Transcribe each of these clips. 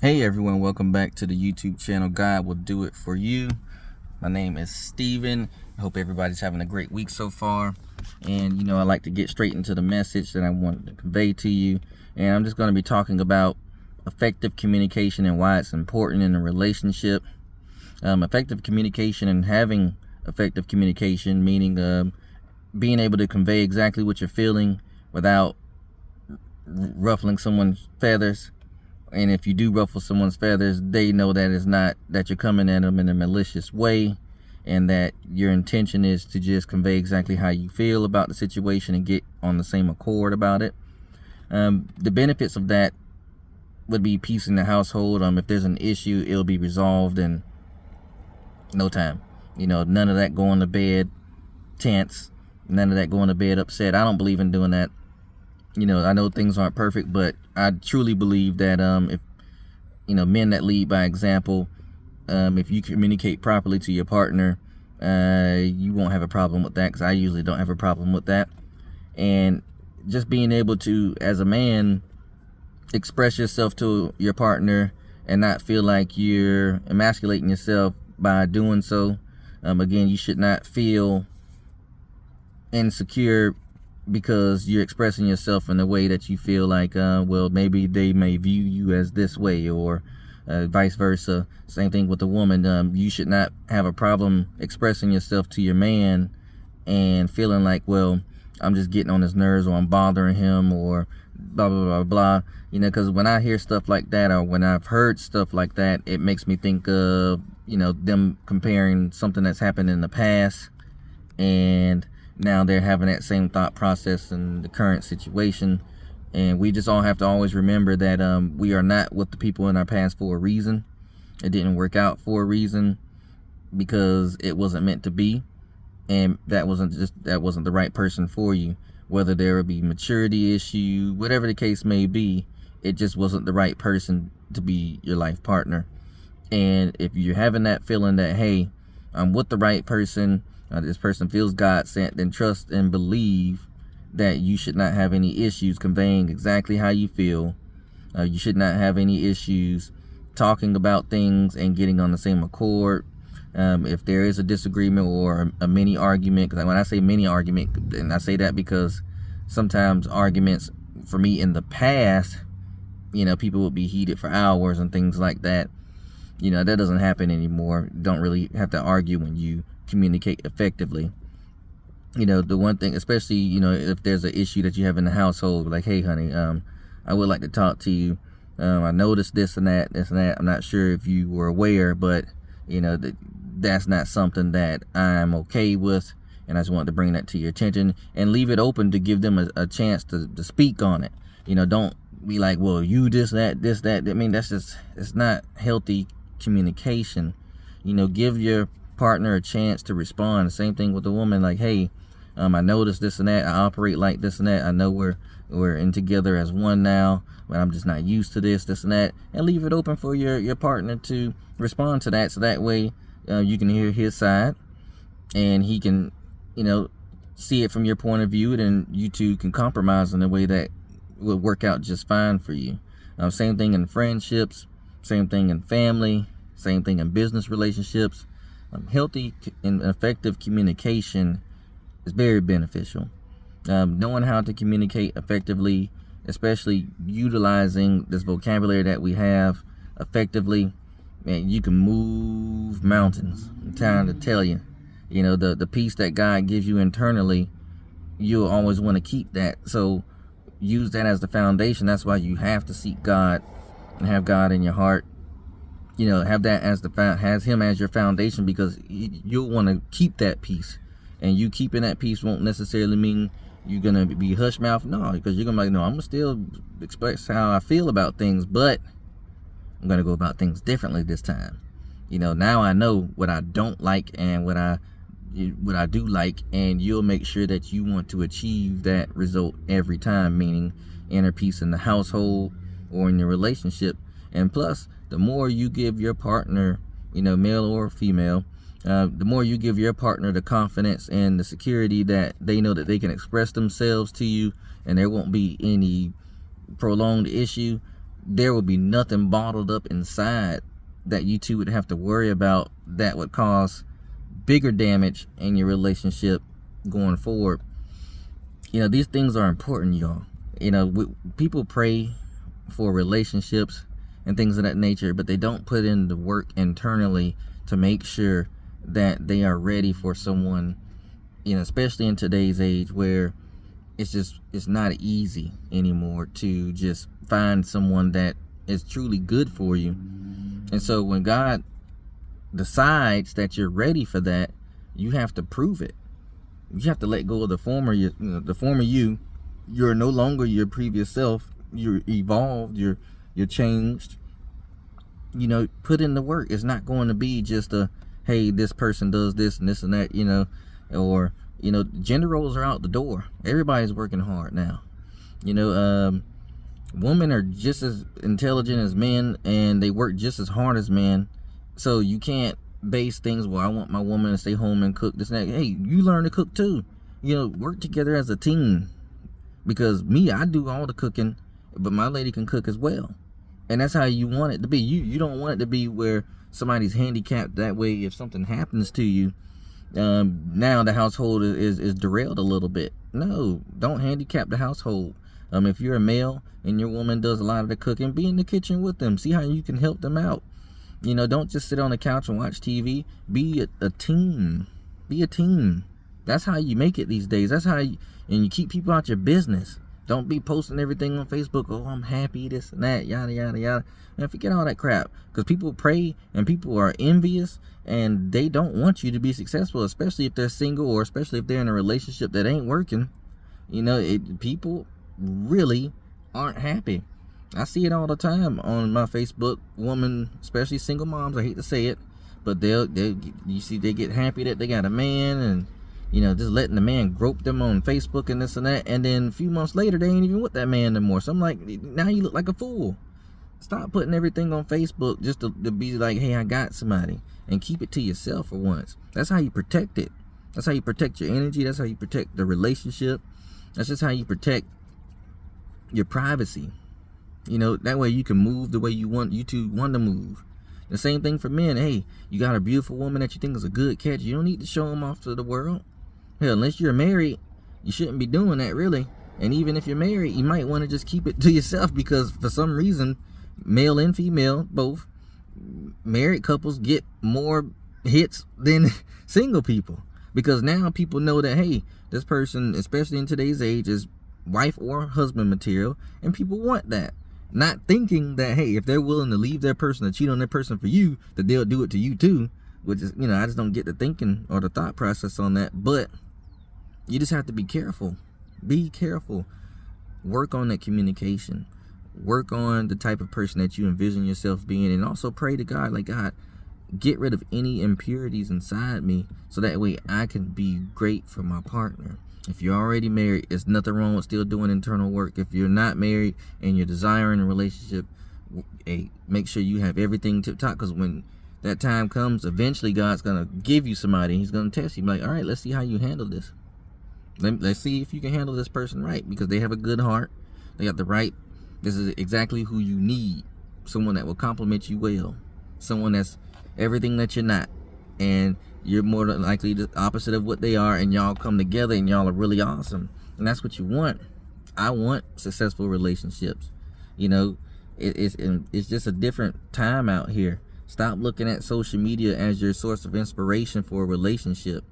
Hey everyone, welcome back to the YouTube channel God Will Do It For You. My name is Steven. I hope everybody's having a great week so far. And I like to get straight into the message that I wanted to convey to you. And I'm just going to be talking about effective communication and why it's important in a relationship. Effective communication and having effective communication, meaning being able to convey exactly what you're feeling without ruffling someone's feathers. And if you do ruffle someone's feathers, they know that it's not that you're coming at them in a malicious way, and that your intention is to just convey exactly how you feel about the situation and get on the same accord about it. The benefits of that would be peace in the household. If there's an issue, it'll be resolved in no time. None of that going to bed tense, none of that going to bed upset. I don't believe in doing that. I know things aren't perfect, but I truly believe that if men that lead by example, if you communicate properly to your partner, you won't have a problem with that, because I usually don't have a problem with that. And just being able to, as a man, express yourself to your partner and not feel like you're emasculating yourself by doing so. Again, you should not feel insecure because you're expressing yourself in a way that you feel like, well, maybe they may view you as this way, or vice versa. Same thing with a woman. You should not have a problem expressing yourself to your man and feeling like, well, I'm just getting on his nerves, or I'm bothering him, or blah, blah, blah, blah. Because when I hear stuff like that, or when I've heard stuff like that, it makes me think of, them comparing something that's happened in the past, and now they're having that same thought process in the current situation. And we just all have to always remember that we are not with the people in our past for a reason. It didn't work out for a reason, because it wasn't meant to be, and that wasn't the right person for you. Whether there would be maturity issue, whatever the case may be, it just wasn't the right person to be your life partner. And if you're having that feeling that, hey, I'm with the right person, this person feels God sent, then trust and believe that you should not have any issues conveying exactly how you feel. You should not have any issues talking about things and getting on the same accord. If there is a disagreement or a mini argument, because when I say mini argument, and I say that because sometimes arguments for me in the past, people would be heated for hours and things like that. That doesn't happen anymore. You don't really have to argue when you communicate effectively. The one thing, especially, if there's an issue that you have in the household, like, hey, honey, I would like to talk to you. I noticed this and that. I'm not sure if you were aware, but, that's not something that I'm okay with. And I just wanted to bring that to your attention, and leave it open to give them a chance to speak on it. Don't be like, well, you this, that. I mean, it's not healthy communication. Give your partner a chance to respond. The same thing with the woman, like, hey, I noticed this and that. I operate like this and that. I know we're in together as one now, but I'm just not used to this and that. And leave it open for your partner to respond to that, so that way you can hear his side, and he can see it from your point of view, and you two can compromise in a way that will work out just fine for you. Same thing in friendships, same thing in family, same thing in business relationships. Healthy and effective communication is very beneficial. Knowing how to communicate effectively, especially utilizing this vocabulary that we have effectively, man, you can move mountains. I'm trying to tell you, the peace that God gives you internally, you'll always want to keep that. So use that as the foundation. That's why you have to seek God and have God in your heart. Have that as has him as your foundation, because you'll want to keep that peace. And you keeping that peace won't necessarily mean you're going to be hush mouth. No, because you're going to be like, no, I'm going to still express how I feel about things, but I'm going to go about things differently this time. Now I know what I don't like and what I do like, and you'll make sure that you want to achieve that result every time, meaning inner peace in the household or in your relationship. And plus, the more you give your partner, male or female, the more you give your partner the confidence and the security that they know that they can express themselves to you, and there won't be any prolonged issue, there will be nothing bottled up inside that you two would have to worry about that would cause bigger damage in your relationship going forward. These things are important, y'all. People pray for relationships and things of that nature, but they don't put in the work internally to make sure that they are ready for someone, especially in today's age where it's not easy anymore to just find someone that is truly good for you. And so when God decides that you're ready for that, you have to prove it. You have to let go of the former you. You're no longer your previous self. You're evolved. You're changed. Put in the work. It's not going to be just hey, this person does this and this and that, or gender roles are out the door. Everybody's working hard now. Women are just as intelligent as men, and they work just as hard as men. So you can't base things, well, I want my woman to stay home and cook this and that. Hey, you learn to cook too. Work together as a team. Because I do all the cooking, but my lady can cook as well. And that's how you want it to be. You don't want it to be where somebody's handicapped. That way, if something happens to you, now the household is derailed a little bit. No, don't handicap the household. If you're a male and your woman does a lot of the cooking, be in the kitchen with them. See how you can help them out. Don't just sit on the couch and watch TV. Be a team. Be a team. That's how you make it these days. That's how and you keep people out your business. Don't be posting everything on Facebook. Oh, I'm happy, this and that, yada, yada, yada. Man, forget all that crap. Because people pray and people are envious and they don't want you to be successful, especially if they're single or especially if they're in a relationship that ain't working. People really aren't happy. I see it all the time on my Facebook. Women, especially single moms, I hate to say it, but you see they get happy that they got a man and just letting the man grope them on Facebook and this and that, and then a few months later they ain't even with that man no more. So I'm like, now you look like a fool. Stop putting everything on Facebook just to be like, hey, I got somebody, and keep it to yourself for once. That's how you protect it. That's how you protect your energy. That's how you protect the relationship. That's just how you protect your privacy. That way you can move the way you two want to move. The same thing for men. Hey, you got a beautiful woman that you think is a good catch. You don't need to show them off to the world. Hell, unless you're married, you shouldn't be doing that, really. And even if you're married, you might want to just keep it to yourself, because for some reason, male and female, both, married couples get more hits than single people. Because now people know that, hey, this person, especially in today's age, is wife or husband material, and people want that. Not thinking that, hey, if they're willing to leave their person or cheat on their person for you, that they'll do it to you too. Which is, I just don't get the thinking or the thought process on that. But you just have to be careful. Be careful. Work on that communication. Work on the type of person that you envision yourself being, and also pray to God, like, God, get rid of any impurities inside me so that way I can be great for my partner. If you're already married, there's nothing wrong with still doing internal work. If you're not married and you're desiring a relationship, hey, make sure you have everything tip top, because when that time comes, eventually God's going to give you somebody. He's going to test you. Like, all right, let's see how you handle this. Let's see if you can handle this person right, because they have a good heart. They got the right. This is exactly who you need. Someone that will compliment you well. Someone that's everything that you're not. And you're more than likely the opposite of what they are, and y'all come together and y'all are really awesome. And that's what you want. I want successful relationships. It's just a different time out here. Stop looking at social media as your source of inspiration for a relationship.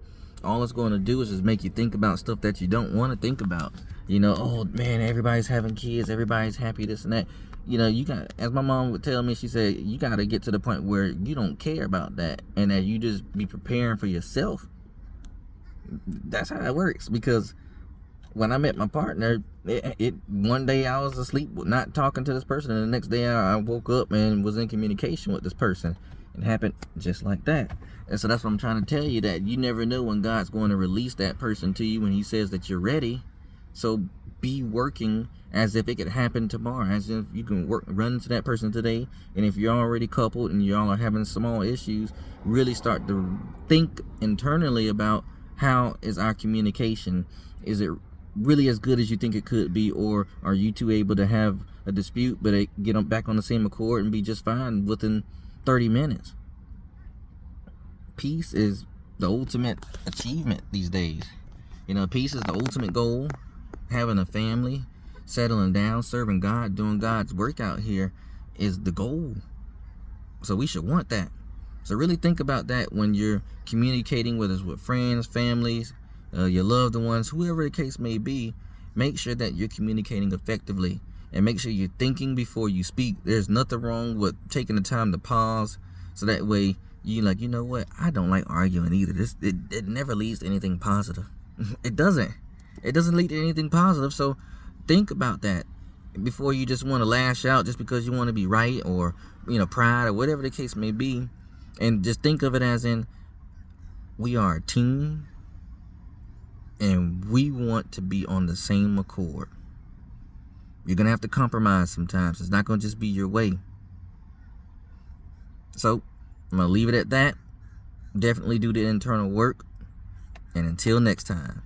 All it's going to do is just make you think about stuff that you don't want to think about. Oh man, everybody's having kids, everybody's happy, this and that. You got, as my mom would tell me, she said, you got to get to the point where you don't care about that, and that you just be preparing for yourself. That's how it works. Because when I met my partner, one day I was asleep, not talking to this person, and the next day I woke up and was in communication with this person. It happened just like that. And so that's what I'm trying to tell you, that you never know when God's going to release that person to you when he says that you're ready. So be working as if it could happen tomorrow, as if you can run into that person today. And if you're already coupled and y'all are having small issues, really start to think internally about, how is our communication? Is it really as good as you think it could be, or are you two able to have a dispute, but they get them back on the same accord and be just fine within 30 minutes. Peace is the ultimate achievement these days. You know, peace is the ultimate goal. Having a family, settling down, serving God, doing God's work out here is the goal. So we should want that. So really think about that when you're communicating, whether it's with friends, families, your loved ones, whoever the case may be. Make sure that you're communicating effectively, and make sure you're thinking before you speak. There's nothing wrong with taking the time to pause, so that way you like, you know what, I don't like arguing either. It never leads to anything positive. It doesn't lead to anything positive. So think about that before you just want to lash out just because you want to be right, or, you know, pride, or whatever the case may be. And just think of it as in, we are a team, and we want to be on the same accord. You're going to have to compromise sometimes. It's not going to just be your way. So I'm going to leave it at that. Definitely do the internal work. And until next time.